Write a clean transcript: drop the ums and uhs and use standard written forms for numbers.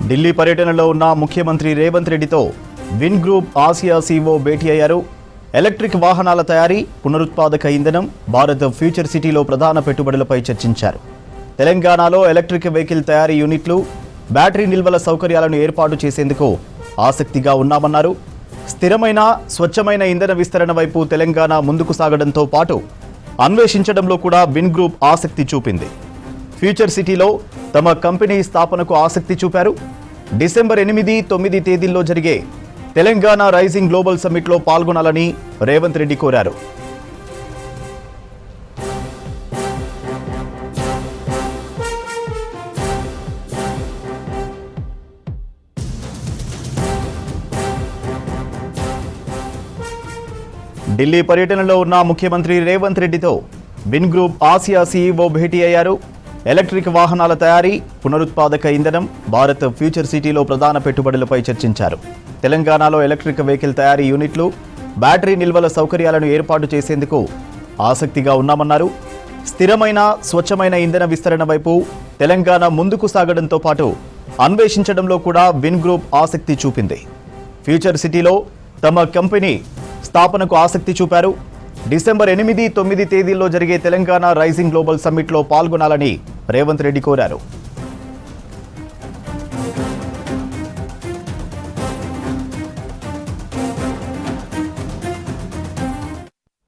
ఢిల్లీ పర్యటనలో ఉన్న ముఖ్యమంత్రి రేవంత్ రెడ్డితో విన్ గ్రూప్ ఆసియా సీఈఓ భేటీ అయ్యారు. ఎలక్ట్రిక్ వాహనాల తయారీ, పునరుత్పాదక ఇంధనం, భారత్ ఫ్యూచర్ సిటీలో ప్రధాన పెట్టుబడులపై చర్చించారు. తెలంగాణలో ఎలక్ట్రిక్ వెహికల్ తయారీ యూనిట్లు, బ్యాటరీ నిల్వల సౌకర్యాలను ఏర్పాటు చేసేందుకు ఆసక్తిగా ఉన్నామన్నారు. స్థిరమైన, స్వచ్ఛమైన ఇంధన విస్తరణ వైపు తెలంగాణ ముందుకు సాగడంతో పాటు అన్వేషించడంలో కూడా విన్ గ్రూప్ ఆసక్తి చూపింది. ఫ్యూచర్ సిటీలో తమ కంపెనీ స్థాపనకు ఆసక్తి చూపారు. డిసెంబర్ 8, 9 తేదీల్లో జరిగే తెలంగాణ రైజింగ్ గ్లోబల్ సమ్మిట్లో పాల్గొనాలని రేవంత్ రెడ్డి కోరారు. ఢిల్లీ పర్యటనలో ఉన్న ముఖ్యమంత్రి రేవంత్ రెడ్డితో విన్ గ్రూప్ ఆసియా సీఈఓ భేటీ అయ్యారు. ఎలక్ట్రిక్ వాహనాల తయారీ, పునరుత్పాదక ఇంధనం, భారత్ ఫ్యూచర్ సిటీలో ప్రధాన పెట్టుబడులపై చర్చించారు. తెలంగాణలో ఎలక్ట్రిక్ వెహికల్ తయారీ యూనిట్లు, బ్యాటరీ నిల్వల సౌకర్యాలను ఏర్పాటు చేసేందుకు ఆసక్తిగా ఉన్నామన్నారు. స్థిరమైన, స్వచ్ఛమైన ఇంధన విస్తరణ వైపు తెలంగాణ ముందుకు సాగడంతో పాటు అన్వేషించడంలో కూడా విన్ గ్రూప్ ఆసక్తి చూపింది. ఫ్యూచర్ సిటీలో తమ కంపెనీ స్థాపనకు ఆసక్తి చూపారు. డిసెంబర్ 8, 9 తేదీల్లో జరిగే తెలంగాణ రైజింగ్ గ్లోబల్ సమ్మిట్లో పాల్గొనాలని రేవంత్ రెడ్డి కోరారు.